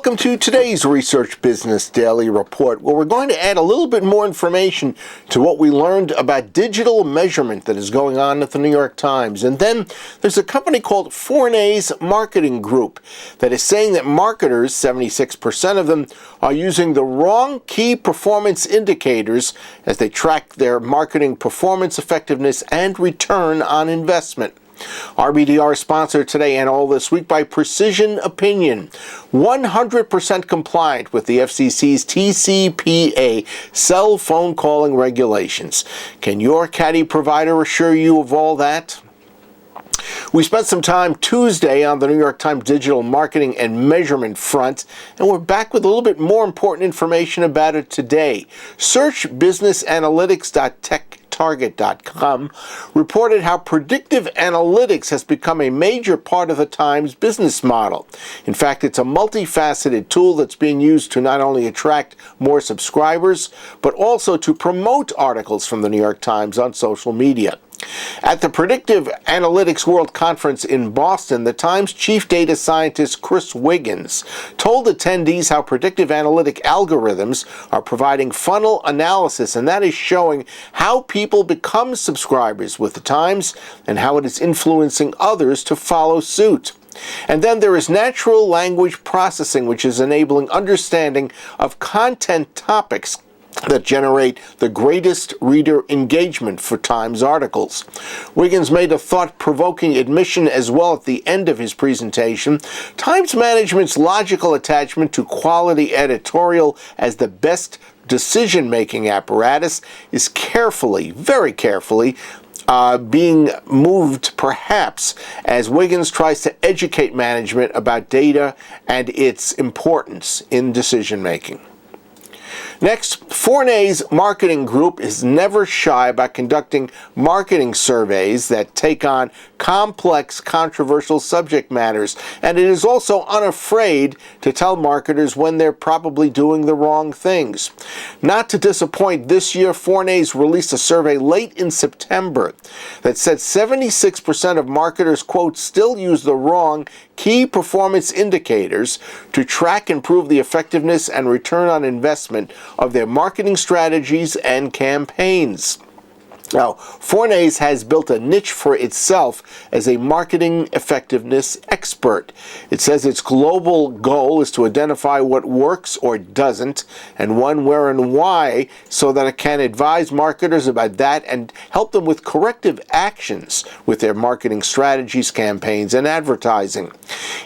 Welcome to today's Research Business Daily Report, where we're going to add a little bit more information to what we learned about digital measurement that is going on at the New York Times. And then there's a company called Fournaise Marketing Group that is saying that marketers, 76% of them, are using the wrong key performance indicators as they track their marketing performance, effectiveness, and return on investment. RBDR sponsored today and all this week by Precision Opinion, 100% compliant with the FCC's TCPA cell phone calling regulations. Can your caddy provider assure you of all that? We spent some time Tuesday on the New York Times digital marketing and measurement front, and we're back with a little bit more important information about it today. Search businessanalytics.techtarget.com reported how predictive analytics has become a major part of the Times business model. In fact, it's a multifaceted tool that's being used to not only attract more subscribers, but also to promote articles from the New York Times on social media. At the Predictive Analytics World Conference in Boston, the Times chief data scientist Chris Wiggins told attendees how predictive analytic algorithms are providing funnel analysis, and that is showing how people become subscribers with the Times and how it is influencing others to follow suit. And then there is natural language processing, which is enabling understanding of content topics that generate the greatest reader engagement for Times articles. Wiggins made a thought-provoking admission as well at the end of his presentation. Times management's logical attachment to quality editorial as the best decision-making apparatus is carefully, very carefully, being moved perhaps as Wiggins tries to educate management about data and its importance in decision-making. Next, Fournaise Marketing Group is never shy about conducting marketing surveys that take on complex, controversial subject matters, and it is also unafraid to tell marketers when they're probably doing the wrong things. Not to disappoint, this year Fournaise released a survey late in September that said 76% of marketers, quote, still use the wrong key performance indicators to track and prove the effectiveness and return on investment of their marketing strategies and campaigns. Now, Fournaise has built a niche for itself as a marketing effectiveness expert. It says its global goal is to identify what works or doesn't, and when, where, and why, so that it can advise marketers about that and help them with corrective actions with their marketing strategies, campaigns, and advertising.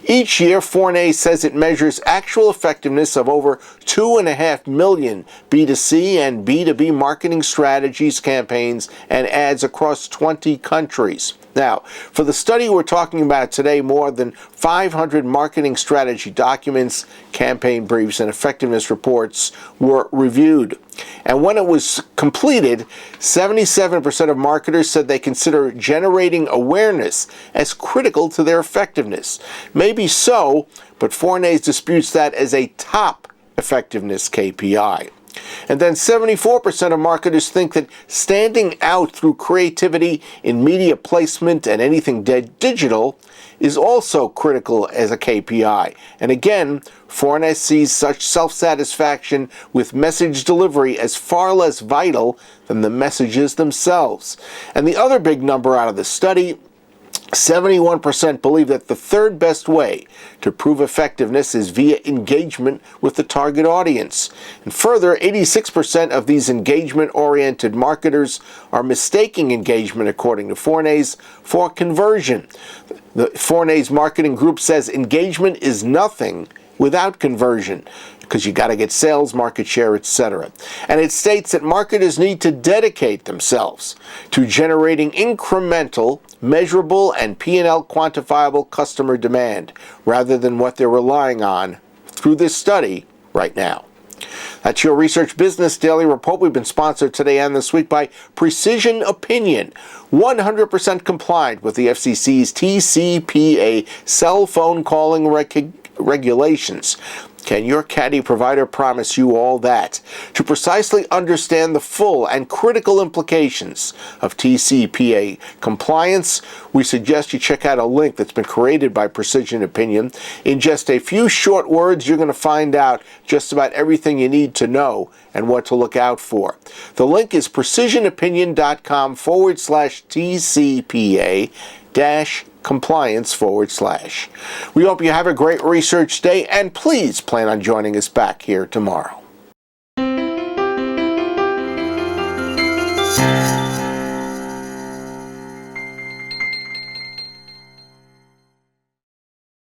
Each year, Fournaise says it measures actual effectiveness of over 2.5 million B2C and B2B marketing strategies, campaigns, and ads across 20 countries. Now, for the study we're talking about today, more than 500 marketing strategy documents, campaign briefs, and effectiveness reports were reviewed. And when it was completed, 77% of marketers said they consider generating awareness as critical to their effectiveness. Maybe so, but Fournaise disputes that as a top effectiveness KPI. And then 74% of marketers think that standing out through creativity in media placement and anything digital is also critical as a KPI. And again, Fournaise sees such self-satisfaction with message delivery as far less vital than the messages themselves. And the other big number out of the study, 71% believe that the third best way to prove effectiveness is via engagement with the target audience. And further, 86% of these engagement-oriented marketers are mistaking engagement, according to Fournaise, for conversion. The Fournaise Marketing Group says engagement is nothing without conversion, because you got to get sales, market share, etc. And it states that marketers need to dedicate themselves to generating incremental, measurable, and P&L quantifiable customer demand, rather than what they're relying on through this study right now. That's your Research Business Daily Report. We've been sponsored today and this week by Precision Opinion, 100% compliant with the FCC's TCPA cell phone calling regulations. Can your caddy provider promise you all that? To precisely understand the full and critical implications of TCPA compliance, we suggest you check out a link that's been created by Precision Opinion. In just a few short words, you're going to find out just about everything you need to know and what to look out for. The link is precisionopinion.com/TCPA compliance /. We hope you have a great research day, and please plan on joining us back here tomorrow.